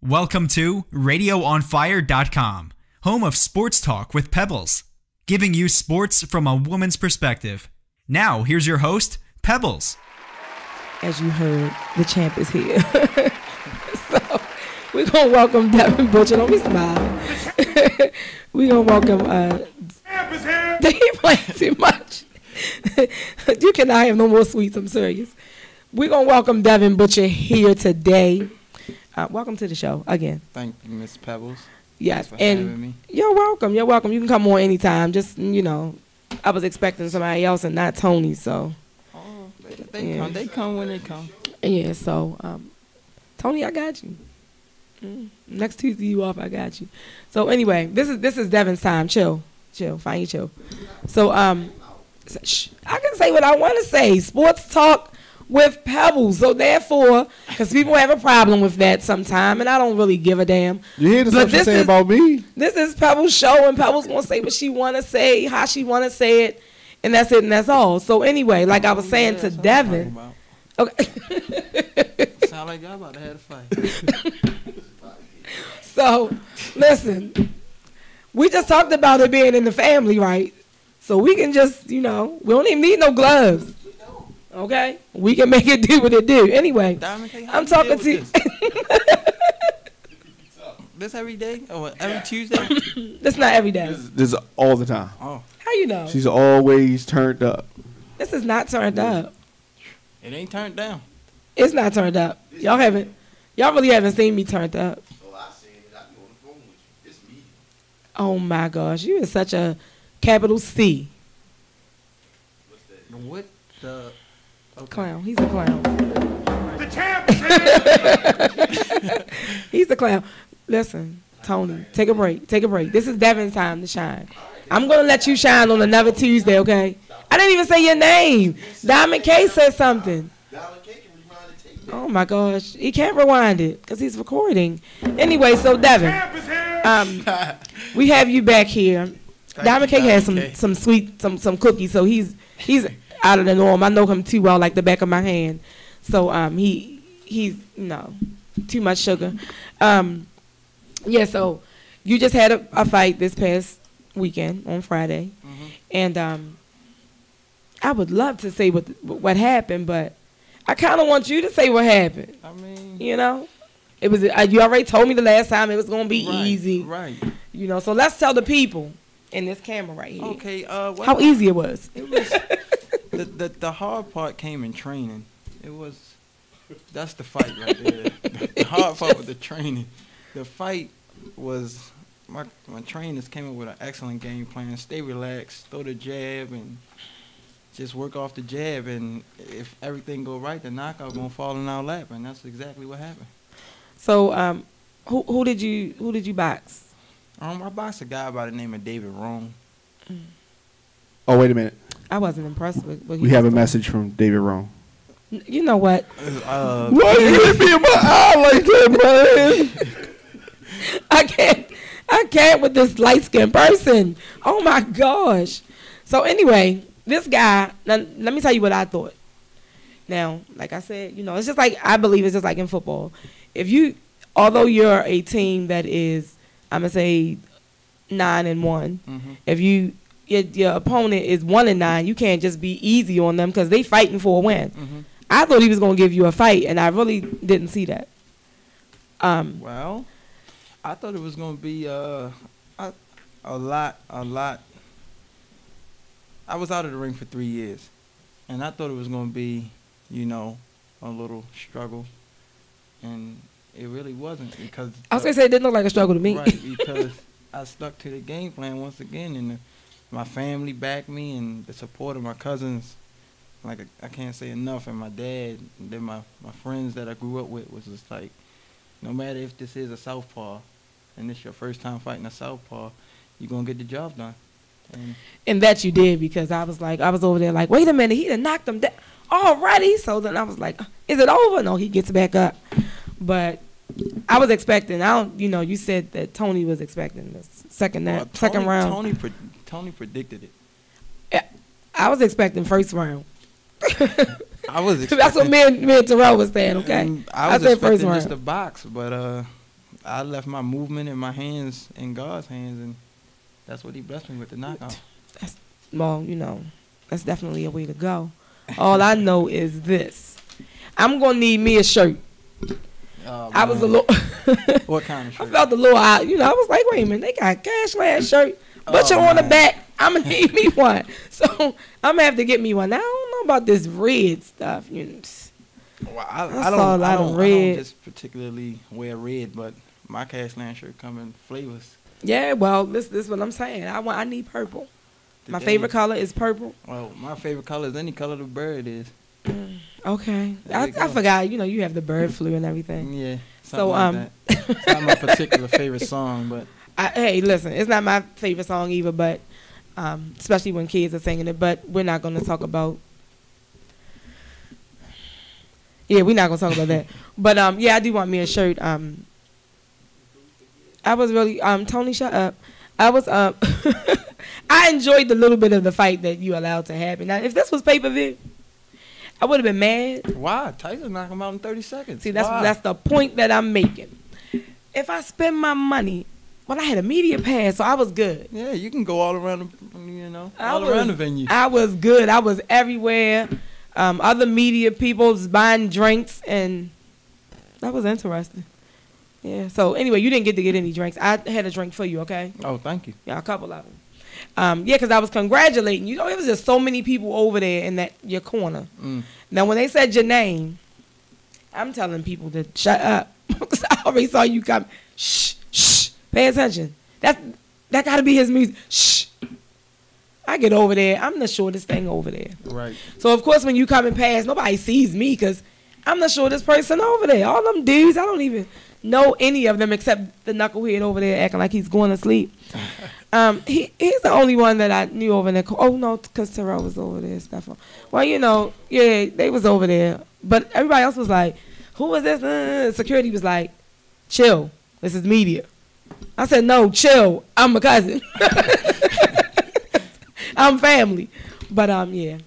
Welcome to RadioOnFire.com, home of sports talk with Pebbles, giving you sports from a woman's perspective. Now, here's your host, Pebbles. As you heard, the champ is here. So, we're going to welcome Devin Butcher. Don't be smiling. We're going to welcome... champ is here! They playing too much. You cannot have no more sweets, I'm serious. We're going to welcome Devin Butcher here today. Welcome to the show again. Thank you, Miss Pebbles. Yes, Thanks for having me. You're welcome. You're welcome. You can come on anytime. Just, I was expecting somebody else and not Tony, so. Oh, they come when they come. Yeah, so, Tony, I got you. Next Tuesday you off, I got you. So anyway, this is Devin's time. Chill. Find you chill. So, I can say what I want to say. Sports talk with Pebbles. So therefore, because people have a problem with that sometime, and I don't really give a damn. You hear the stuff you say about me? This is Pebbles' show, and Pebbles gonna say what she wanna say, how she wanna say it, and that's it, and that's all. So anyway, like I was saying to Devin. Okay. Sound like y'all about to have a fight. So, listen, we just talked about it being in the family, right? So we can just, we don't even need no gloves. Okay? We can make it do what it do. Anyway, I'm talking to you. This every day? Or every Tuesday? This not every day. This is all the time. Oh. How you know? She's always turned up. This is not turned up. It ain't turned down. It's not turned up. Y'all really haven't seen me turned up. Oh my gosh, you is such a capital C. What the? Okay. Clown. He's a clown. The champ is here! He's a clown. Listen, Tony, take a break. This is Devin's time to shine. I'm going to let you shine on another Tuesday, okay? I didn't even say your name. Diamond K said something. Oh my gosh. He can't rewind it because he's recording. Anyway, so Devin, we have you back here. Diamond K has some sweet, some cookies, so he's out of the norm. I know him too well, like the back of my hand. So he's too much sugar. Yeah, so you just had a fight this past weekend on Friday, and I would love to say what happened, but I kind of want you to say what happened. I mean, it was you already told me the last time it was gonna be easy, right? So let's tell the people in this camera right here. Okay, how easy it was. It was the hard part came in training. That's the fight right there. The hard part was the training. The fight was my trainers came up with an excellent game plan. Stay relaxed, throw the jab, and just work off the jab. And if everything go right, the knockout gonna fall in our lap, and that's exactly what happened. So, who did you box? I boxed a guy by the name of David Rome. Oh, wait a minute. I wasn't impressed with what he We have a message from David Rome. You know what? Why you hit me in my eye like that, man? I can't with this light-skinned person. Oh my gosh. So anyway, this guy, now, let me tell you what I thought. Now, like I said, it's just like, I believe it's just like in football. Although you're a team that is, I'm going to say 9-1, if your opponent is 1-9, you can't just be easy on them because they fighting for a win. I thought he was going to give you a fight, and I really didn't see that. Well, I thought it was going to be a lot. I was out of the ring for 3 years, and I thought it was going to be, a little struggle, and it really wasn't because I was going to say it didn't look like a struggle to me. Right, because I stuck to the game plan once again, and my family backed me, and the support of my cousins, like I can't say enough, and my dad, and then my friends that I grew up with was just like, no matter if this is a southpaw, and this your first time fighting a southpaw, you're going to get the job done. And that you did, because I was over there like, wait a minute, he done knocked him down already. So then I was like, is it over? No, he gets back up. But I was expecting, you said that Tony was expecting the second round. Tony predicted it. Yeah, I was expecting first round. I was expecting. That's what me and Terrell was saying, okay? I was said expecting first round. just a box, but I left my movement in my hands in God's hands, and that's what He blessed me with, the knockout. Well, you know, that's definitely a way to go. All I know is this. I'm going to need me a shirt. Oh, I was a little... What kind of shirt? I felt a little out. You know, I was like, wait a minute, they got Cashland shirt. Butcher on the back. I'm going to need me one. So I'm going to have to get me one. Now, I don't know about this red stuff. You know. Well, I don't just particularly wear red, but my Cashland shirt come in flavors. Yeah, well, this is what I'm saying. I need purple. My favorite color is purple. Well, my favorite color is any color the bird is. Okay. I forgot, you know, you have the bird flu and everything. Yeah. So like that. It's not my particular favorite song, but hey, listen, it's not my favorite song either, but especially when kids are singing it, but we're not going to talk about we're not going to talk about that. But yeah, I do want me a shirt. I was really Tony, shut up. I was I enjoyed the little bit of the fight that you allowed to happen. Now, if this was pay-per-view, I would have been mad. Why? Tyson knocked him out in 30 seconds. See, that's the point that I'm making. If I spend my money, well, I had a media pass, so I was good. Yeah, you can go all around around the venue. I was good. I was everywhere. Other media people was buying drinks, and that was interesting. Yeah. So anyway, you didn't get to get any drinks. I had a drink for you, okay? Oh, thank you. Yeah, a couple of them. Yeah, because I was congratulating you. Know, it was just so many people over there in your corner. Now, when they said your name, I'm telling people to shut up. Because I already saw you come. Shh, shh, pay attention. That got to be his music. Shh. I get over there. I'm the shortest thing over there. Right. So, of course, when you coming past, nobody sees me because I'm the shortest person over there. All them dudes, I don't even know any of them except the knucklehead over there acting like he's going to sleep. He's the only one that I knew over there. Oh, no, because Terrell was over there. Stuff. Well, you know, yeah, they was over there. But everybody else was like, who was this? Security was like, chill. This is media. I said, no, chill. I'm a cousin. I'm family. But, yeah,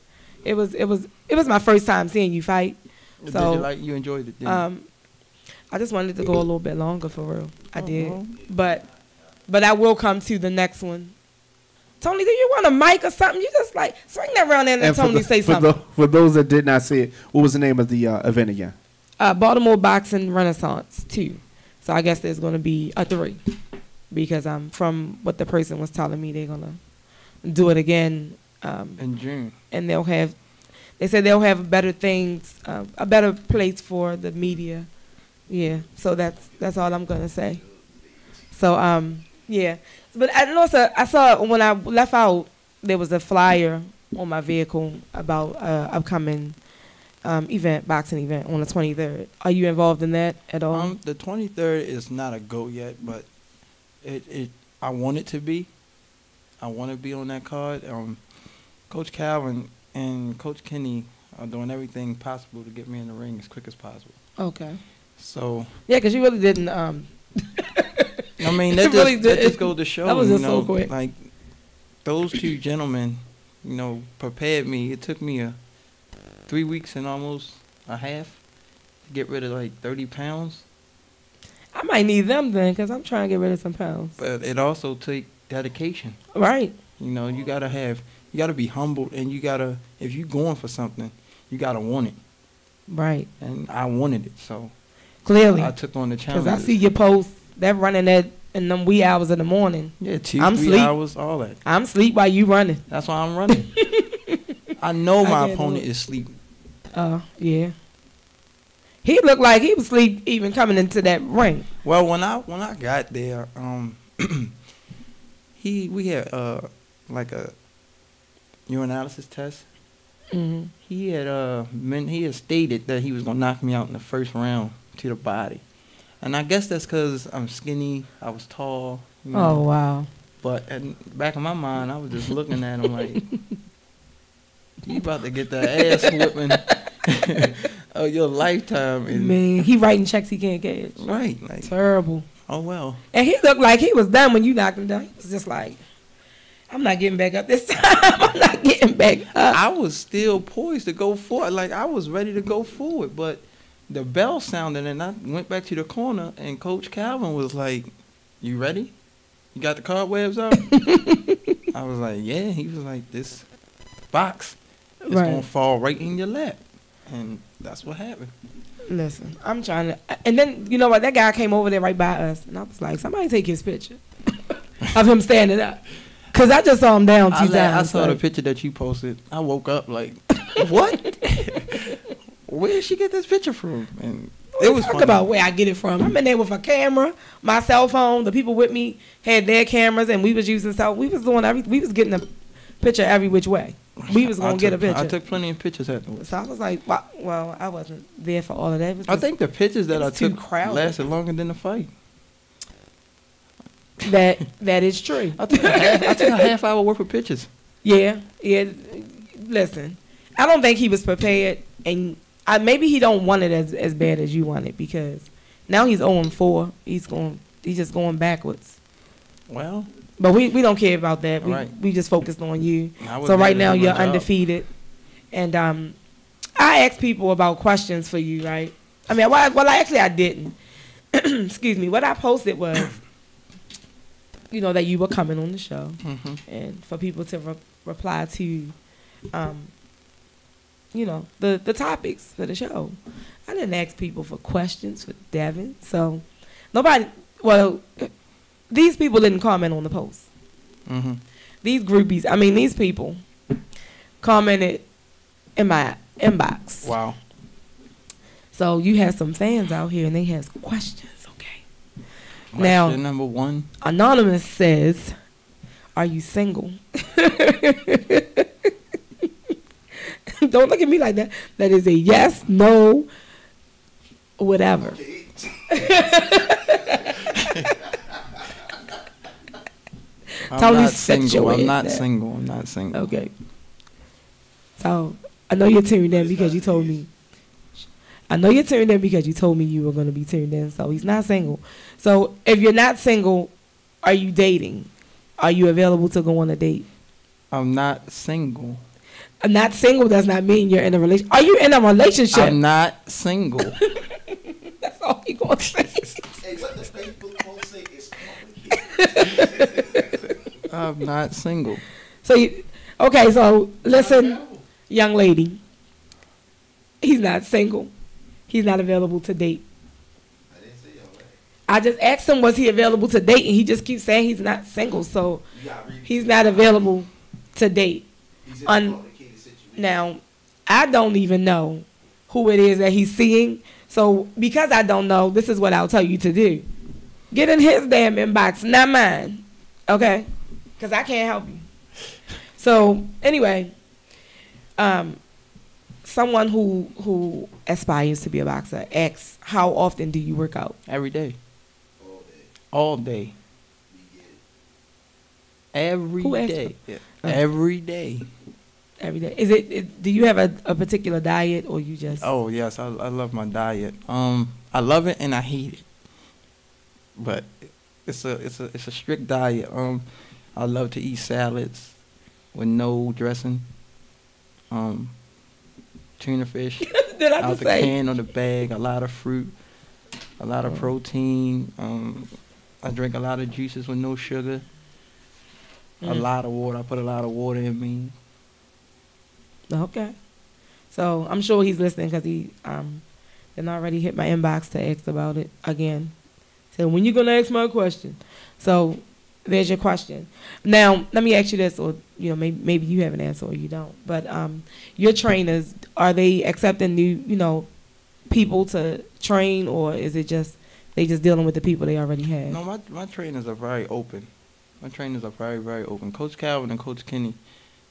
it was my first time seeing you fight. So, you enjoyed it, didn't you? I just wanted to go a little bit longer for real. I did. But I will come to the next one. Tony, do you want a mic or something? You just like swing that around there and let Tony say something. For those that did not see it, what was the name of the event again? Baltimore Boxing Renaissance 2. So I guess there's going to be a 3 because from what the person was telling me, they're going to do it again in June. And they said they'll have better things, a better place for the media. Yeah, so that's all I'm gonna say. So yeah, but I saw when I left out there was a flyer on my vehicle about upcoming boxing event on the 23rd. Are you involved in that at all? The 23rd is not a go yet, but I want it to be. I want to be on that card. Coach Calvin and Coach Kenny are doing everything possible to get me in the ring as quick as possible. Okay. So yeah, because you really didn't. I mean, that just goes to show. That was just so quick. Like those two gentlemen, you know, prepared me. It took me 3 weeks and almost a half to get rid of like 30 pounds. I might need them then, because I'm trying to get rid of some pounds. But it also takes dedication. Right. You know, you gotta be humbled, and if you're going for something, you gotta want it. Right. And I wanted it, so. Clearly. I took on the challenge. Because I see your posts, that running in them wee hours in the morning. Yeah, 2-3 hours, all that. I'm asleep while you running. That's why I'm running. I know my opponent is sleeping. Yeah. He looked like he was asleep even coming into that ring. Well, when I got there, we had like a urinalysis test. Mm-hmm. He had stated that he was gonna knock me out in the first round to the body, and I guess that's because I'm skinny. I was tall. You know? Oh wow! But in the back of my mind, I was just looking at him like, "You about to get the ass whipping of your lifetime." And man, he writing checks he can't get. Right, like terrible. Oh well. And he looked like he was done when you knocked him down. He was just like, I'm not getting back up this time. I'm not getting back up. I was still poised to go forward. Like, I was ready to go forward. But the bell sounded, and I went back to the corner, and Coach Calvin was like, "You ready? You got the cobwebs out?" I was like, "Yeah." He was like, "This box is gonna fall right in your lap," and that's what happened. Listen, I'm trying to, and then you know what? That guy came over there right by us, and I was like, "Somebody take his picture of him standing up," because I just saw him down 2 times. I saw the picture that you posted. I woke up like, "What? Where did she get this picture from?" And it was talk about where I get it from. I'm in there with a camera, my cell phone. The people with me had their cameras, and we was using we was doing everything. We was getting a picture every which way. We was gonna get a picture. I took plenty of pictures afterwards. So I was like, well, I wasn't there for all of that. I think the pictures that I took lasted longer than the fight. That is true. I took a half hour worth of pictures. Yeah. Listen, I don't think he was prepared, and maybe he don't want it as bad as you want it, because now he's 0-4. He's just going backwards. Well, but we don't care about that. We just focused on you. So right now you're undefeated, and I asked people about questions for you, right? I mean, I didn't. Excuse me. What I posted was, that you were coming on the show, and for people to reply to, the topics for the show. I didn't ask people for questions for Devin, so these people didn't comment on the post. These groupies, these people commented in my inbox. Wow. So you have some fans out here, and they have questions, okay? Question number 1. Anonymous says, "Are you single?" Don't look at me like that. That is a yes, no, whatever. I'm not single. I'm not single. Okay. So I know you're tuned in because you told me. You were going to be tuned in. So he's not single. So if you're not single, are you dating? Are you available to go on a date? I'm not single. Not single does not mean you're in a relationship. Are you in a relationship? I'm not single. That's all he gonna say. Hey, what the Facebook post say is complicated. I'm not single. So listen, young lady. He's not single. He's not available to date. I didn't say young lady. I just asked him, was he available to date, and he just keeps saying he's not single. So he's not available to date. He's in a complicated situation. Now, I don't even know who it is that he's seeing. So because I don't know, this is what I'll tell you to do. Get in his damn inbox, not mine. Okay? Because I can't help you. So anyway, someone who aspires to be a boxer asks, how often do you work out? Every day. All day. Every Who asked day. Yeah. Every day. Every day. Do you have a particular diet, or you just? Oh yes, I love my diet. I love it and I hate it, but it's a strict diet. I love to eat salads with no dressing. Tuna fish Did I out just the say? can or the bag. A lot of fruit, a lot of protein. I drink a lot of juices with no sugar. A lot of water. I put a lot of water in me. Okay. So I'm sure he's listening, because he then already hit my inbox to ask about it again. So when you gonna ask my question? So there's your question. Now let me ask you this, or maybe you have an answer or you don't. But your trainers, are they accepting new people to train, or is it just they just dealing with the people they already have? No, my trainers are very open. My trainers are very, very open. Coach Calvin and Coach Kenny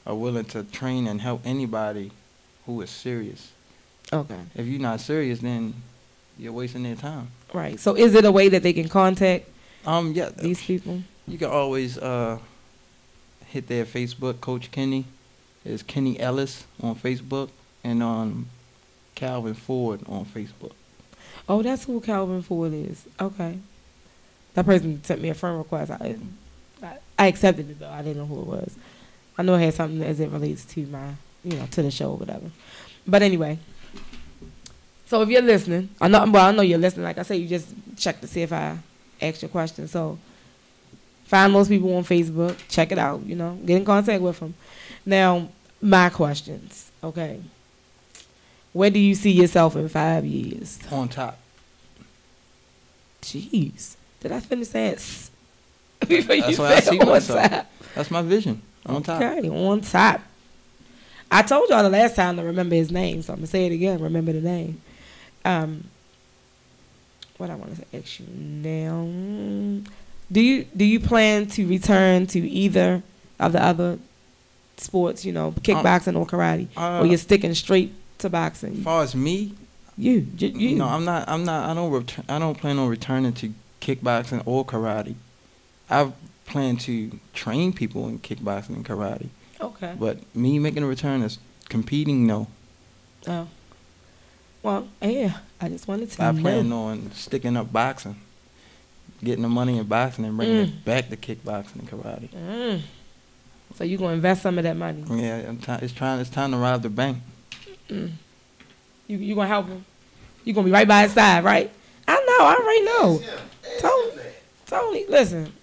are willing to train and help anybody who is serious. Okay. If you're not serious, then you're wasting their time. Right. So is it a way that they can contact Yeah. these people? You can always hit their Facebook. Coach Kenny is Kenny Ellis on Facebook, and on Calvin Ford on Facebook. Oh, that's who Calvin Ford is. Okay. That person sent me a friend request. I accepted it, though. I didn't know who it was. I know it had something as it relates to my, to the show or whatever. But anyway, So if you're listening, I know you're listening. Like I said, you just check to see if I asked your question. So find those people on Facebook. Check it out. Get in contact with them. Now, my questions. Okay. Where do you see yourself in 5 years? On top. Jeez. Did I finish that? Before you That's what I said see on myself. top. That's my vision. On top. Okay, on top. I told y'all the last time to remember his name, so I'm going to say it again. Remember the name. What I want to ask you now. Do you plan to return to either of the other sports, kickboxing or karate? Or you're sticking straight to boxing? As far as me, you. No, I'm not. I don't plan on returning to kickboxing or karate. I plan to train people in kickboxing and karate. Okay. But me making a return as competing, no. Oh. Well, yeah. I just wanted to I know. plan on sticking up boxing, getting the money in boxing and bringing it back to kickboxing and karate. So you gonna invest some of that money? Yeah, it's time to rob the bank. You gonna help him? You gonna be right by his side, right? I already know. Tony, listen.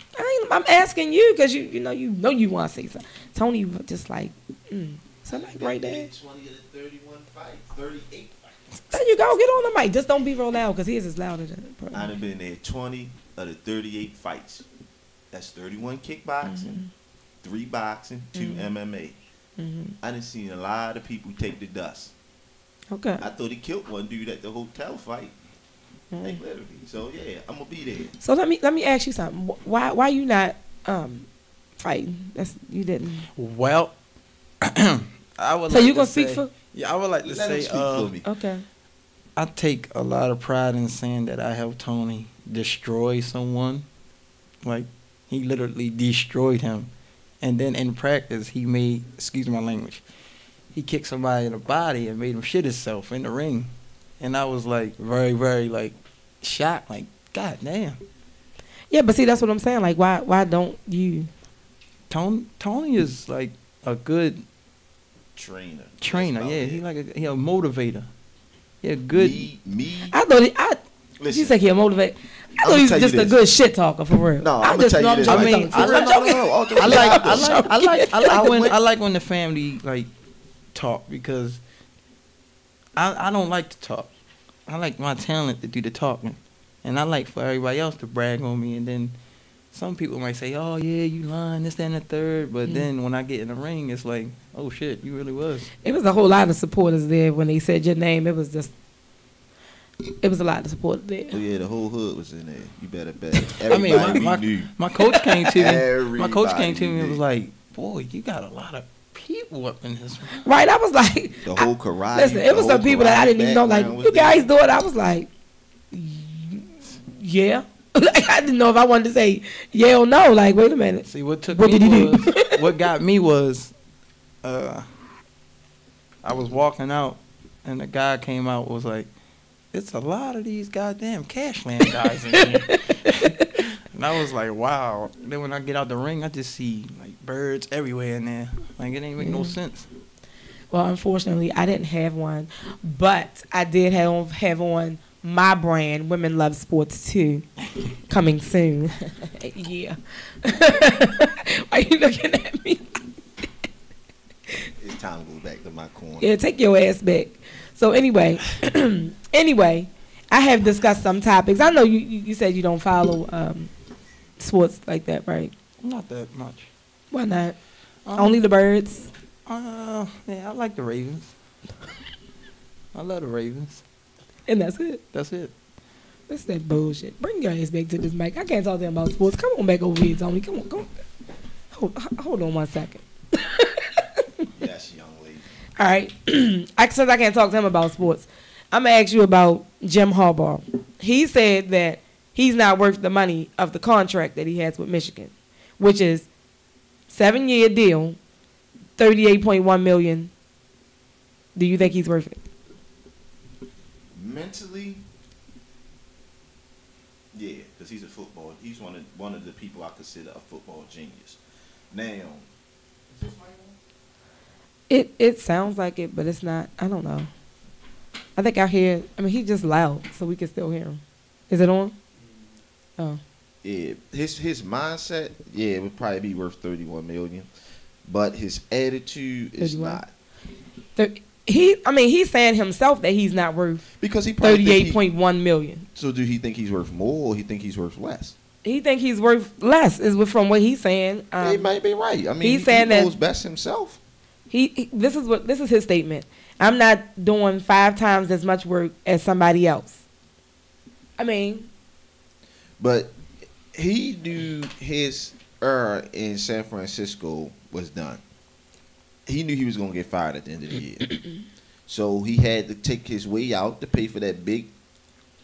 I'm asking you because you know you want to say something. Tony just like, somebody right there. 20 of the 31 fights, 38 fights. There you go. Get on the mic. Just don't be real loud because his is louder than it. I've been there 20 of the 38 fights. That's 31 kickboxing, 3 boxing, 2 MMA. I done seen a lot of people take the dust. Okay. I thought he killed one dude at the hotel fight. Like literally. So yeah, I'm gonna be there. So let me ask you something. Why you not fighting? You didn't. Well, I would. So like you gonna to speak say, for? Yeah, I would like to Let him say. speak for me. Okay. I take a lot of pride in saying that I helped Tony destroy someone. Like he literally destroyed him, and then in practice he made, excuse my language, he kicked somebody in the body and made him shit himself in the ring. And I was like very, very like shocked, like, God damn. Yeah, but see that's what I'm saying. Like why don't you? Tony is like a good Trainer. Yeah, he a motivator. He a good. Me. I thought Listen, you said he a motivate. I thought I'ma he was tell you just a this. good shit talker for real. No, I'm gonna tell you this. I mean, I like when the family like talk because I don't like to talk. I like my talent to do the talking, and I like for everybody else to brag on me. And then some people might say, "Oh yeah, you lying, this, that, and the third." But then when I get in the ring, it's like, "Oh shit, you really was." It was a whole lot of supporters there when they said your name. It was a lot of supporters there. Oh yeah, the whole hood was in there. You better bet. Everybody we knew. my coach came to me. My coach Everybody came to me and knew. was like, "Boy, you got a lot of people up in this." Right, I was like, The whole karate. listen, it was some people that I didn't even know. Like, you guys do it. I was like, yeah. Like, I didn't know if I wanted to say yeah or no. Like, wait a minute. See, what What did he do? what got me was, I was walking out, and the guy came out was like, "It's a lot of these goddamn Cashland guys in here." And I was like, wow. Then when I get out the ring, I just see like birds everywhere in there. Like it ain't make no sense. Well, unfortunately, I didn't have one, but I did have on my brand, Women Love Sports Too, coming soon. Yeah. Why you looking at me? It's time to go back to my corner. Yeah, take your ass back. So anyway, I have discussed some topics. I know you said you don't follow sports like that, right? Not that much. Why not? Only the birds. Yeah, I like the Ravens. I love the Ravens. And that's it. That's it. That's that bullshit. Bring your ass back to this mic. I can't talk to him about sports. Come on back over here, Tony. Come on. Hold on 1 second. Yes, young lady. All right. Since I can't talk to him about sports, I'm going to ask you about Jim Harbaugh. He said that he's not worth the money of the contract that he has with Michigan, which is 7-year deal, $38.1 million. Do you think he's worth it? Mentally, yeah, because he's a football. He's one of the people I consider a football genius. Now, It sounds like it, but it's not. I don't know. I think out here, I mean, he's just loud, so we can still hear him. Is it on? Oh. Yeah, his mindset, it would probably be worth $31 million, but his attitude is 31? not. He's saying himself that he's not worth Because he probably $38.1 million. So do he think he's worth more, or he think he's worth less? He think he's worth less. Is from what he's saying. He might be right. I mean, he's saying he knows that best himself. This is his statement. I'm not doing 5 times as much work as somebody else. I mean, but he knew his era in San Francisco was done. He knew he was going to get fired at the end of the year. So he had to take his way out to pay for that big,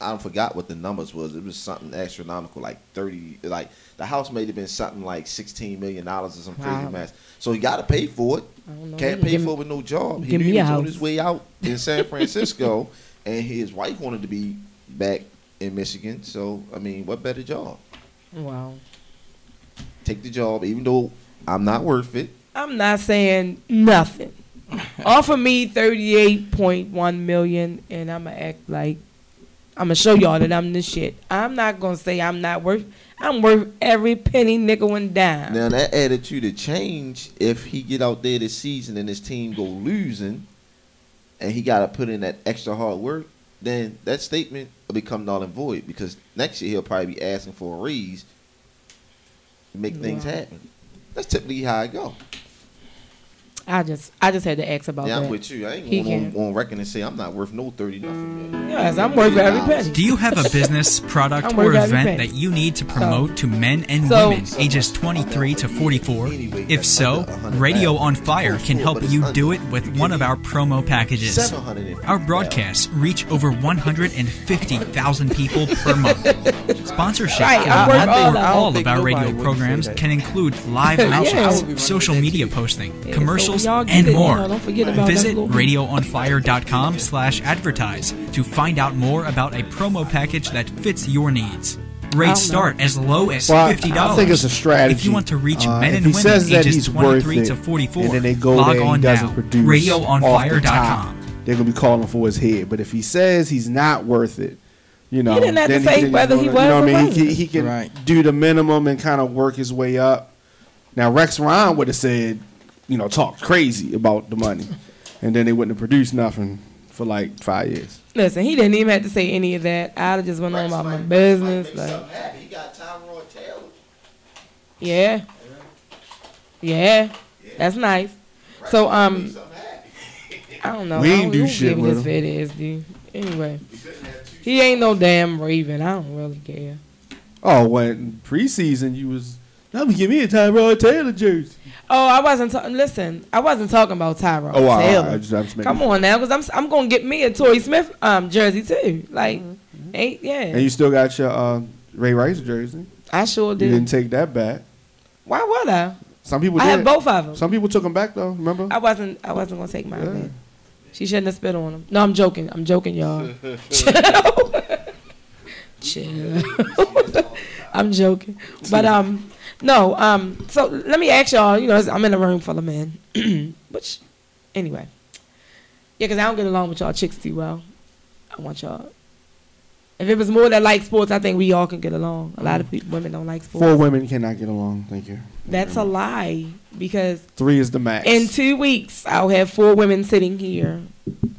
I forgot what the numbers was. It was something astronomical, like 30, like the house may have been something like $16 million or some crazy mess. So he got to pay for it. Can't pay for it with no job. He knew he was on his way out in San Francisco, and his wife wanted to be back in Michigan. So, I mean, what better job? Wow. Take the job, even though I'm not worth it. I'm not saying nothing. Offer me $38.1 million, and I'm gonna act like I'm gonna show y'all that I'm the shit. I'm not gonna say I'm not worth. I'm worth every penny, nickel, and dime. Now that attitude would change if he get out there this season and his team go losing, and he got to put in that extra hard work. Then that statement will become null and void, because next year he'll probably be asking for a raise to make things happen. That's typically how I go. I just had to ask about that. Yeah, I'm with you. I ain't going on record and say I'm not worth no 30 nothing. Yes, I'm worth every penny. Do you have a business, product, or event that you need to promote to men and women ages 23 to 44? If so, Radio on Fire can help you do it with one of our promo packages. Our broadcasts reach over 150,000 people per month. Sponsorship for all of our radio programs can include live mentions, social media posting, commercials, and more. Visit RadioOnFire.com/advertise to find out more about a promo package that fits your needs. Rates start as low as $50. I think it's a strategy. If you want to reach men and women ages 23 to 44, and then they go log there on and he doesn't now. produce RadioOnFire.com. They're going to be calling for his head. But if he says he's not worth it, you know, he didn't have to say whether he was. You know what I mean? He he can do the minimum and kind of work his way up. Now Rex Ryan would have said, you know, talked crazy about the money, and then they wouldn't have produced nothing for like 5 years. Listen, he didn't even have to say any of that. I'd have just went on about my business. He got Tyrone Taylor. Yeah, that's nice. So I don't know. We ain't do shit with him. Fat ass, dude. Anyway, he ain't no damn Raven. I don't really care. Oh, when preseason you was, let me give me a Tyrone Taylor jersey. Oh, I wasn't talking about Tyrone Taylor. Come on now, because I'm gonna get me a Torrey Smith jersey too. Like, And you still got your Ray Rice jersey. I sure did. You didn't take that back. Why would I? Some people did. I had both of them. Some people took them back though. Remember? I wasn't gonna take mine back. She shouldn't have spit on him. No, I'm joking. I'm joking, y'all. Chill. I'm joking. But no, so let me ask y'all, you know, I'm in a room full of men. Which, anyway. Yeah, because I don't get along with y'all chicks too well. I want y'all. If it was more that like sports, I think we all can get along. A lot of women don't like sports. 4 women cannot get along. Thank you. That's a lie, because 3 is the max. in 2 weeks, I'll have 4 women sitting here.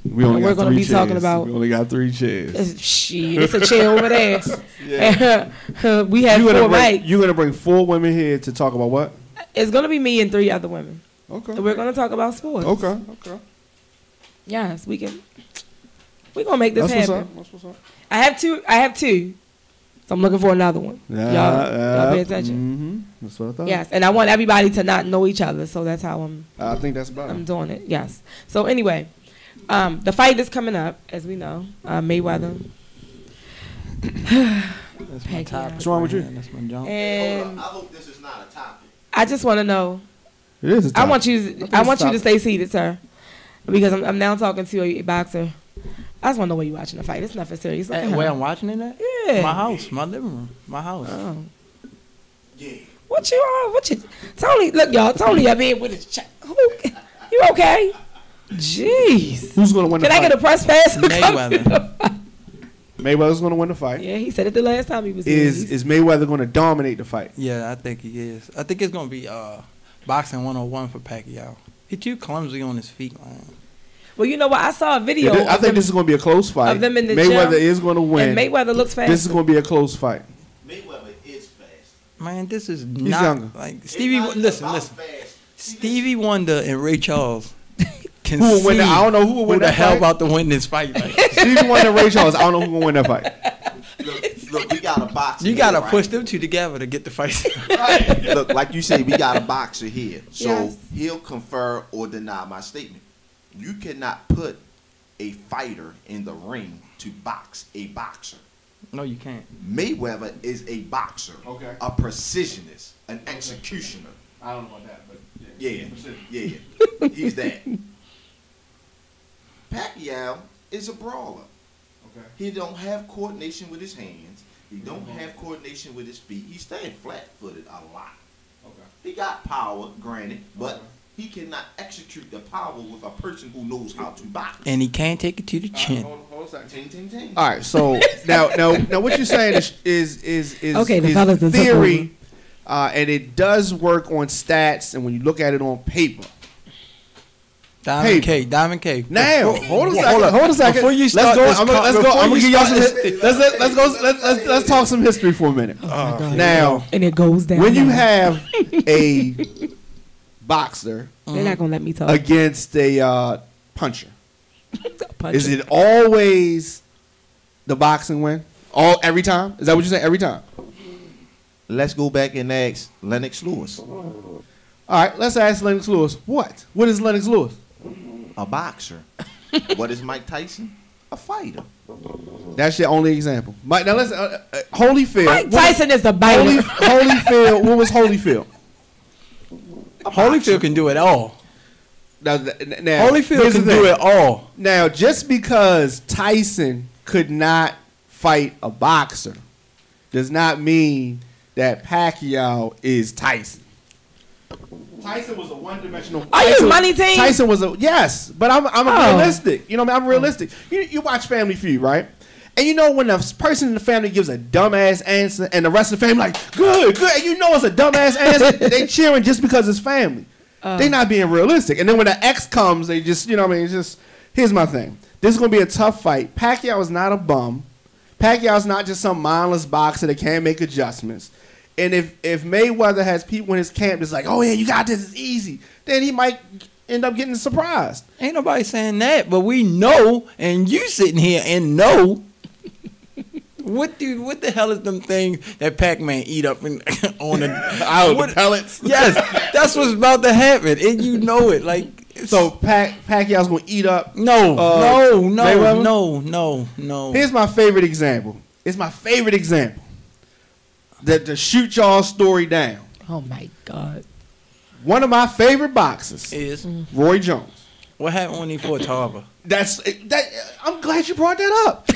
We only we're got 3 gonna be chairs. talking about. We only got 3 chairs. Shit, it's a chair over there. Yeah. We have 4 mics. You're gonna bring 4 women here to talk about what? It's gonna be me and 3 other women. Okay. So we're gonna talk about sports. Okay. Yes, we can. We're gonna make this happen. That's what's up. I have 2. So I'm looking for another one. Y'all pay attention. Mm-hmm. That's what I thought. Yes, and I want everybody to not know each other, so that's how I think that's better. I'm doing it. Yes. So anyway, the fight is coming up, as we know. Mayweather. That's my topic. What's wrong with you? That's my junk. And I hope this is not a topic. I just want to know. It is a topic. I want you to stay seated, sir, because I'm now talking to a boxer. I just want to know where you're watching the fight. It's nothing serious. Where I'm watching it at? Yeah. My house, my living room, my house. Oh. Yeah. What you Tony, look, y'all. Tony up here with his check. You okay? Jeez. Who's going to win the fight? Can I get a press pass? Mayweather. Mayweather's going to win the fight. Yeah, he said it the last time he was here. Is Mayweather going to dominate the fight? Yeah, I think he is. I think it's going to be boxing 101 for Pacquiao. He too clumsy on his feet, man. Well, you know what? I saw a video. I think this is going to be a close fight. Of them in the Mayweather gym, is going to win. And Mayweather looks fast. This is going to be a close fight. Mayweather is fast. Man, this is He's not younger. like Stevie. Listen. Stevie Wonder and Ray Charles can Who will win? see I don't know who will win who the that hell fight. about to win this fight. Like. Stevie Wonder and Ray Charles. I don't know who will win that fight. Look, we got a boxer. You gotta here, push right? them two together to get the fight. Look, like you say, we got a boxer here, so Yes. he'll confer or deny my statement. You cannot put a fighter in the ring to box a boxer. No, you can't. Mayweather is a boxer, Okay. a precisionist, an executioner. I don't know about that, but Yeah, he's that. Pacquiao is a brawler. Okay. He don't have coordination with his hands. He don't have coordination with his feet. He's staying flat-footed a lot. Okay. He got power, granted, but he cannot execute the power with a person who knows how to box. And he can't take it to the chin. Hold a second. Ting, ting, ting. All right, so now what you're saying is Okay, the fellas done took theory, and it does work on stats, and when you look at it on paper. Diamond K. Now, hold a second. Before you start, let's go. I'm gonna give y'all some. Let's talk some history for a minute. Now, and it goes down. when you have a boxer they're not gonna let me talk. against a puncher, Punch is him. it always the boxing win? Every time? Is that what you're saying? Every time? Let's go back and ask Lennox Lewis, All right, let's ask Lennox Lewis. What is Lennox Lewis? a boxer. What is Mike Tyson? A fighter. That's your only example. Mike, now let's Holyfield. Mike Tyson is the biter. Holyfield. What was Holyfield? Holyfield can do it all. Now, Holyfield here's can the do thing. it all. Now, just because Tyson could not fight a boxer does not mean that Pacquiao is Tyson. Tyson was a one-dimensional. Are you money team? Tyson was yes, but I'm realistic. You know, I'm realistic. You watch Family Feud, right? And you know when a person in the family gives a dumbass answer, and the rest of the family like good, and you know it's a dumbass answer, they cheering just because it's family. They not being realistic. And then when the X comes, they just it's just here's my thing. This is gonna be a tough fight. Pacquiao is not a bum. Pacquiao's not just some mindless boxer that can't make adjustments. And if Mayweather has people in his camp that's like, oh yeah, you got this, it's easy, then he might end up getting surprised. Ain't nobody saying that, but we know, and you sitting here and know. What the hell is them things that Pac-Man eat up on the the pellets? Yes, that's what's about to happen, and you know it. Like so, Pacquiao's gonna eat up. No. Here's my favorite example. It's my favorite example. That to shoot y'all story down. Oh my God. One of my favorite boxers is Roy Jones. What happened when he fought Tarver? I'm glad you brought that up.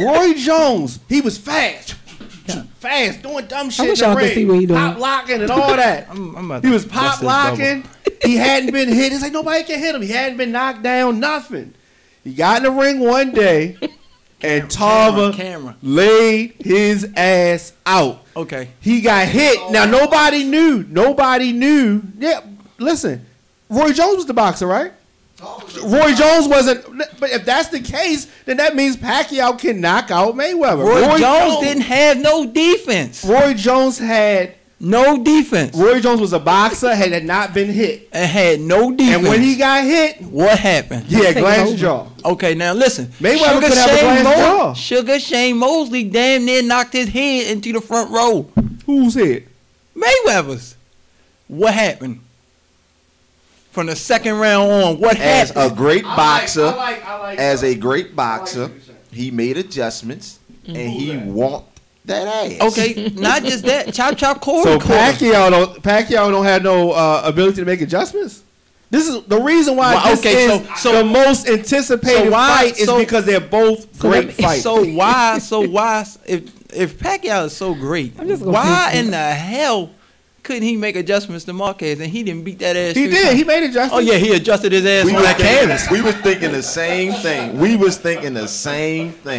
Roy Jones, he was fast, doing dumb shit. I wish in y'all the could ring, see what he doing. pop locking and all that. He was pop locking. He hadn't been hit. It's like nobody can hit him. He hadn't been knocked down. Nothing. He got in the ring one day, and Tarver laid his ass out. Okay. He got hit. Now nobody knew. Yeah, listen. Roy Jones was the boxer, right? Roy Jones wasn't. But if that's the case, then that means Pacquiao can knock out Mayweather. Roy Jones didn't have no defense. Roy Jones had no defense. Roy Jones was a boxer, had not been hit. And had no defense. And when he got hit, what happened? Yeah, glass jaw. Okay, now listen. Mayweather could have a glass jaw. Sugar Shane Mosley damn near knocked his head into the front row. Whose head? Mayweather's. What happened? From the second round on, what happened? As a great boxer, a great boxer, he made adjustments and he walked that ass. Okay, not just that. Chop Corey. So Pacquiao don't have no ability to make adjustments. This is the reason why this is the most anticipated fight is because they're both great fighters. So why if Pacquiao is so great, why in the hell couldn't he make adjustments to Marquez, and he didn't beat that ass? He did. He made adjustments. Oh yeah, he adjusted his ass on that canvas. We was thinking the same thing.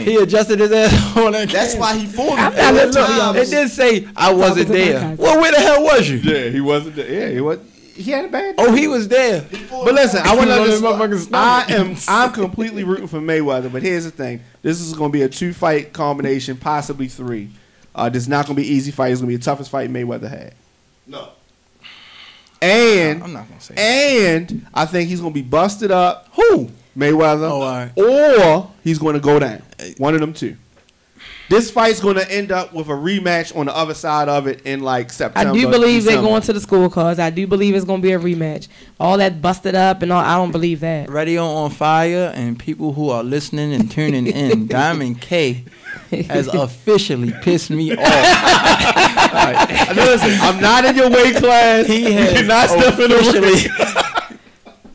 He adjusted his ass on that canvas. That's why he fought him. It did say I wasn't there. Well, where the hell was you? Yeah, he wasn't there. Yeah, he was. He had a bad day. Oh, he was there. But listen, I want to. I'm completely rooting for Mayweather. But here's the thing: this is going to be a 2-fight combination, possibly 3. This is not going to be an easy fight. It's going to be the toughest fight Mayweather had. No. And I'm not going to say that. And I think he's going to be busted up. Who? Mayweather. Oh, all right. Or he's going to go down. One of them two. This fight's going to end up with a rematch on the other side of it in like September. I do believe they're going to the school cause. I do believe it's going to be a rematch. All that busted up and all, I don't believe that. RadioOnFire and people who are listening and tuning in, Diamond K has officially pissed me off. Right. Listen, I'm not in your weight class. He has not officially.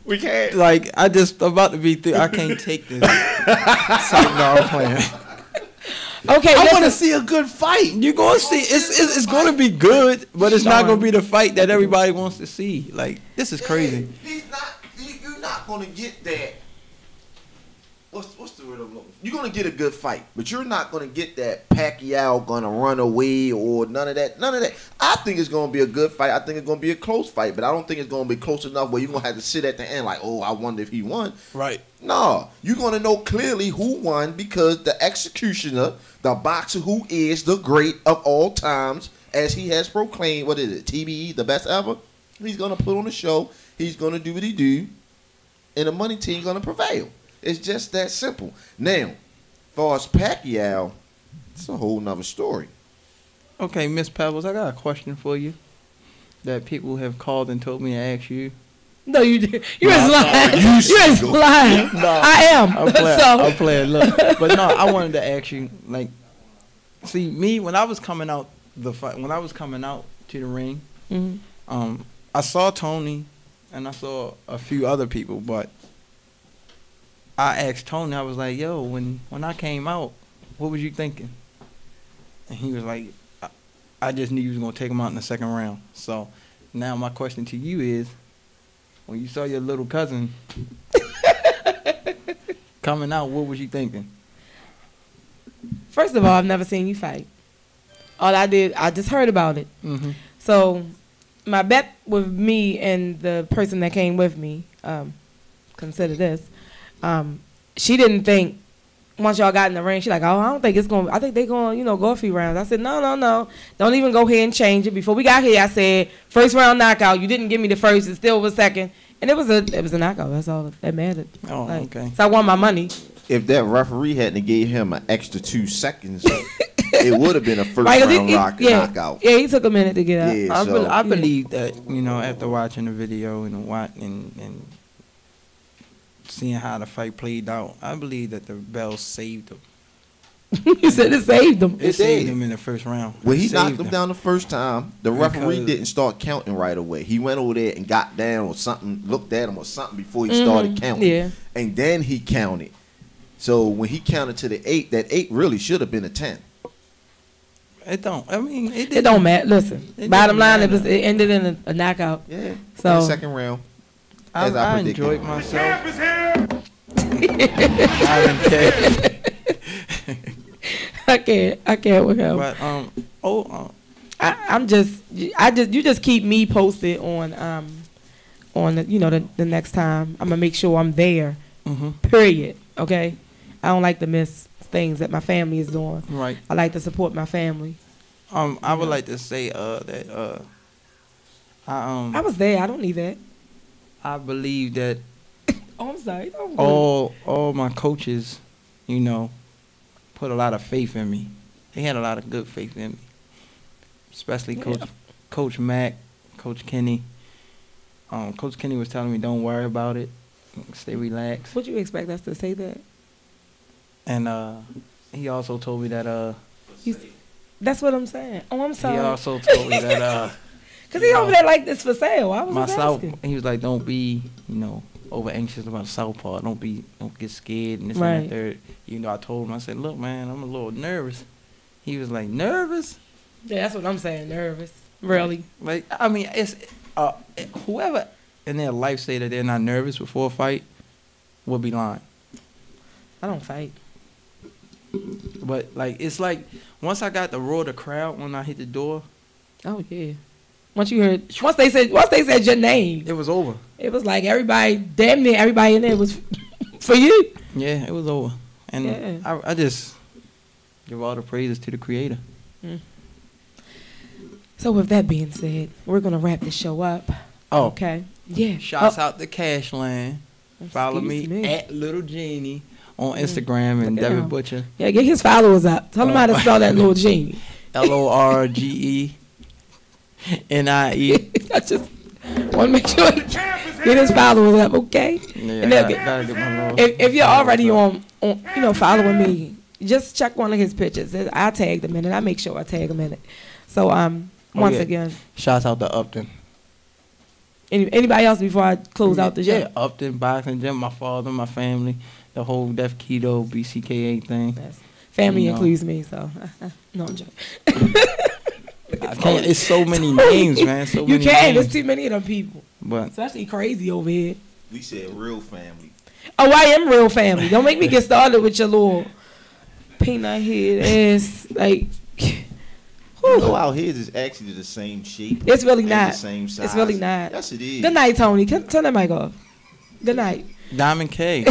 We can't. Like, I'm about to be through. I can't take this. Something I'm playing. Okay, I want to see a good fight. You're going to see. It's going to be good, but it's not going to be the fight that everybody wants to see. Like, this is crazy. You're not going to get that. What's the word I'm looking for? You're going to get a good fight, but you're not going to get that Pacquiao going to run away or none of that. None of that. I think it's going to be a good fight. I think it's going to be a close fight, but I don't think it's going to be close enough where you're going to have to sit at the end like, oh, I wonder if he won. Right. No, you're going to know clearly who won because the executioner, the boxer who is the great of all times, as he has proclaimed, what is it, TBE, the best ever? He's going to put on a show. He's going to do what he do, and the money team's going to prevail. It's just that simple. Now, as far as Pacquiao, it's a whole nother story. Okay, Miss Pebbles, I got a question for you that people have called and told me to ask you. No, you did. You was lying. You was lying. No, I am. I'm playing. Look, but no, I wanted to ask you. Like, see, me when I was coming out the fight, when I was coming out to the ring, I saw Tony, and I saw a few other people, but I asked Tony. I was like, "Yo, when I came out, what was you thinking?" And he was like, "I just knew you was gonna take him out in the second round." So now my question to you is, when you saw your little cousin coming out, what was you thinking? First of all, I've never seen you fight. All I did, I just heard about it. So my bet with me and the person that came with me, consider this, she didn't think, once y'all got in the ring, she like, oh, I don't think it's going to, I think they're going to, go a few rounds. I said, no. Don't even go ahead and change it. Before we got here, I said, first round knockout. You didn't give me the first. It still was second. And it was a knockout. That's all that mattered. Oh, okay. So I won my money. If that referee hadn't gave him an extra 2 seconds, it would have been a first round knockout. Yeah, he took a minute to get up. Yeah, I believe that, after watching the video and seeing how the fight played out, I believe that the bell saved him. You said it saved him. It saved him in the first round. When he knocked him down the first time, the referee didn't start counting right away. He went over there and got down or something, looked at him or something before he started counting. Yeah. And then he counted. So when he counted to the 8, that 8 really should have been a 10. It don't. I mean, it don't matter. Listen, bottom line, it ended in a knockout. Yeah. So in the second round. I enjoyed myself. I can't with him. But you just keep me posted on the next time. I'm gonna make sure I'm there. Period. Okay. I don't like to miss things that my family is doing. Right. I like to support my family. I would like to say that I was there. I don't need that. I believe that Oh, I'm sorry. all my coaches, put a lot of faith in me. They had a lot of good faith in me, especially Coach Mack, Coach Kenny. Coach Kenny was telling me, don't worry about it. Stay relaxed. Would you expect us to say that? And he also told me that that's what I'm saying. Oh, I'm sorry. He also told me that because he over there like this for sale. I was asking. He was like, don't be, over anxious about Southpaw. Don't get scared and this and that third. I told him, I said, look, man, I'm a little nervous. He was like, nervous? Yeah, that's what I'm saying, nervous. Really? Like, I mean, it's whoever in their life say that they're not nervous before a fight will be lying. I don't fight. But like, it's like once I got the roar of the crowd when I hit the door. Oh yeah. Once they said your name, it was over. It was like damn near everybody in there was for you. Yeah, it was over. And I just give all the praises to the creator. Mm. So with that being said, we're gonna wrap the show up. Oh, okay. Yeah. Shouts out to Cashland. Follow me at Little Genie on Instagram and Devin Butcher. Yeah, get his followers up. Tell him how to spell that Little Genie. LORGENIE. I just want to make sure he get his followers up, okay? Yeah, gotta get my if you're already on following me, just check one of his pictures. I tagged him in it. I make sure I tag him in it. So once again, shouts out to Upton. Anybody else before I close out the show? Yeah, Upton Boxing Gym, my father, my family, the whole Def Keto BCKA thing. Family includes me, so no, I'm joking. I can't. It's so many names, man. So you many can't. names. There's too many of them people. But especially crazy over here. We said real family. Oh, I am real family. Don't make me get started with your little peanut head ass. Like, no, our heads is actually the same shape. It's really not. The same size. It's really not. Yes, it is. Good night, Tony. Turn that mic off. Good night. Diamond K.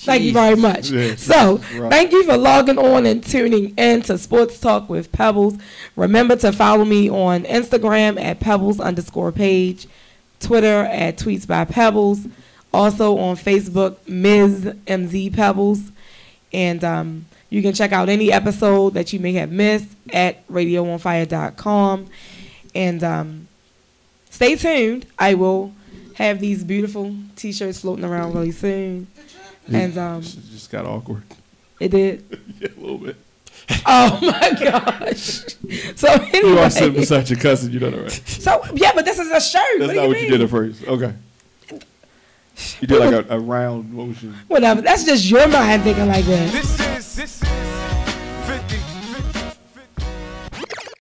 Thank you very much. So, thank you for logging on and tuning in to Sports Talk with Pebbles. Remember to follow me on Instagram at Pebbles_page, Twitter at Tweets by Pebbles, also on Facebook, Ms. MZ Pebbles. And you can check out any episode that you may have missed at RadioOnFire.com. And stay tuned. I will have these beautiful T-shirts floating around really soon. And just got awkward. It did. Yeah, a little bit. Oh my gosh! So anyway, you are sitting beside your cousin. You know that, right? So yeah, but this is a shirt. That's not what you did at first. Okay. You did like a round. What was your? Whatever. That's just your mind thinking like that. This is